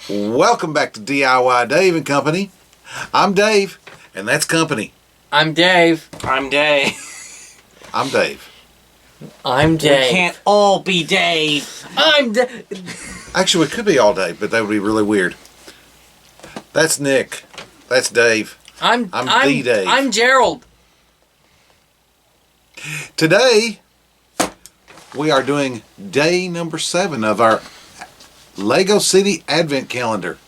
Welcome back to DIY Dave and Company. I'm Dave, and that's Company. I'm Dave. I'm Dave. I'm Dave. I'm Dave. We can't all be Dave. I'm Dave. Actually, it could be all Dave, but that would be really weird. That's Nick. That's Dave. I'm the Dave. I'm Gerald. Today, we are doing day number 7 of our Lego City Advent Calendar.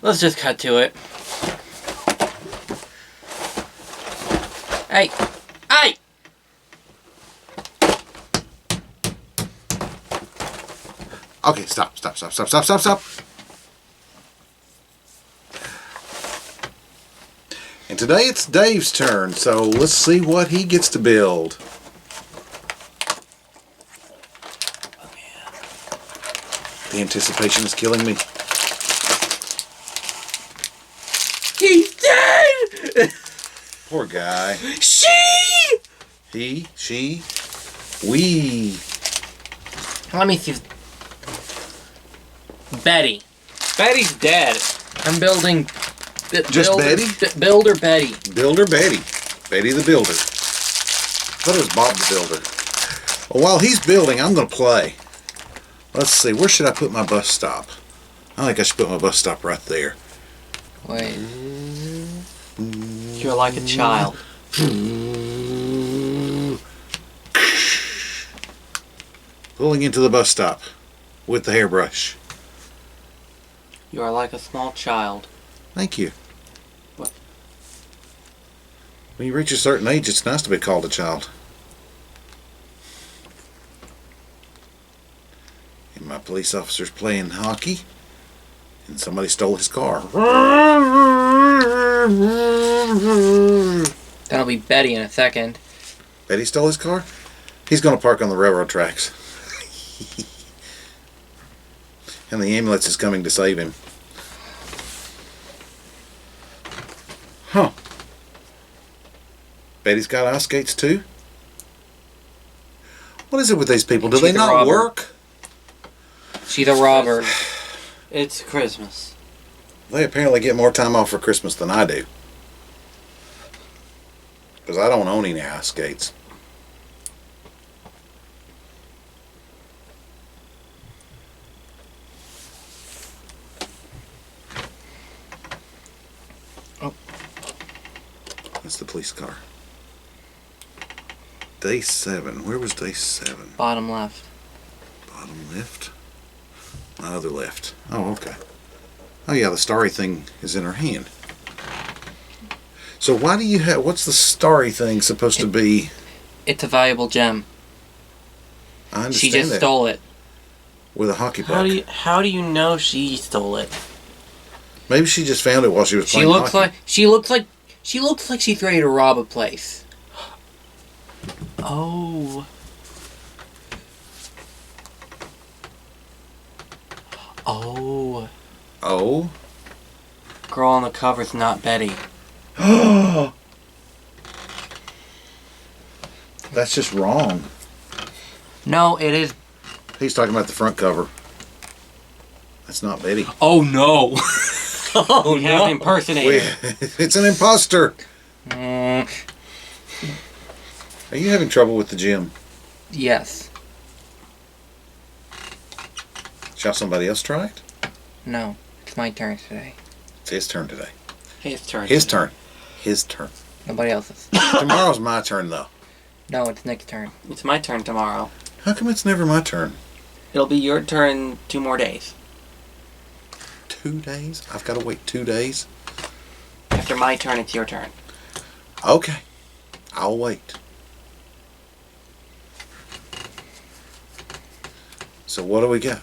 Let's just cut to it. Hey! Hey! Okay, stop. And today it's Dave's turn, so let's see what he gets to build. Oh, yeah. The anticipation is killing me. He's dead! Poor guy. She! She, we. Let me see. Betty. Betty's dead. I'm building... Just Betty? Builder Betty. Builder Betty. Betty the Builder. I thought it was Bob the Builder. Well, while he's building, I'm going to play. Let's see, where should I put my bus stop? I think I should put my bus stop right there. Wait. You're like a child. Pulling into the bus stop with the hairbrush. You are like a small child. Thank you. What? When you reach a certain age, it's nice to be called a child. And my police officer's playing hockey, and somebody stole his car. That'll be Betty in a second. Betty stole his car? He's going to park on the railroad tracks. And the ambulance is coming to save him. Huh. Betty's got ice skates too? What is it with these people? Do they not work? She's a robber. It's Christmas. They apparently get more time off for Christmas than I do. Because I don't own any ice skates. That's the police car. Day 7. Where was day 7? Bottom left. Bottom left? My other left. Oh, okay. Oh yeah, the starry thing is in her hand. So why do you have... What's the starry thing supposed to be? It's a valuable gem. I understand She just that. stole it. With a hockey puck. How do you know she stole it? Maybe she just found it while she was She playing looks hockey. she looks like she's ready to rob a place. Oh. Oh. Oh? Girl on the cover's not Betty. That's just wrong. No, it is. He's talking about the front cover. That's not Betty. Oh no. Oh We have an impersonator. It's an imposter. Mm, Are you having trouble with the gym? yes. Shall somebody else try it? No. It's my turn today. It's his turn today. His turn. His turn. His turn. Nobody else's. Tomorrow's my turn, though. No, it's Nick's turn. It's my turn tomorrow. How come it's never my turn? It'll be your turn 2 more days. 2 days? I've got to wait 2 days? After my turn, it's your turn. Okay. I'll wait. So what do we got?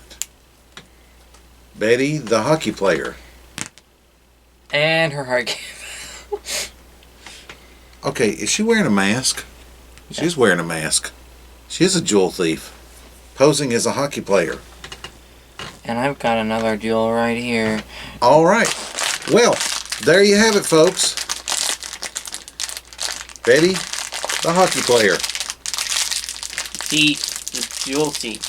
Betty, the hockey player. And her heart. Okay, is she wearing a mask? She's wearing a mask. She's a jewel thief, posing as a hockey player. And I've got another jewel right here. All right. Well, there you have it, folks. Betty, the hockey player. The jewel thief.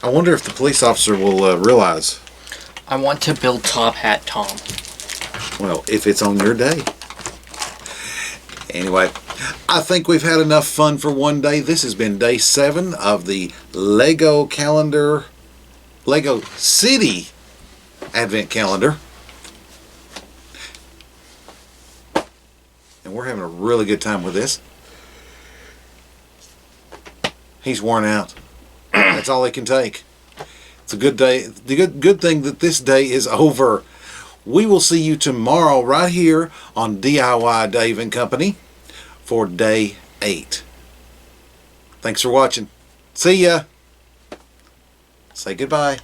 I wonder if the police officer will realize. I want to build Top Hat Tom. Well, if it's on your day. Anyway, I think we've had enough fun for one day. This has been day 7 of the Lego City Advent Calendar. And we're having a really good time with this. He's worn out. That's all he can take. It's a good day. The good thing that this day is over. We will see you tomorrow right here on DIY Dave and Company for day 8. Thanks for watching. See ya. Say goodbye.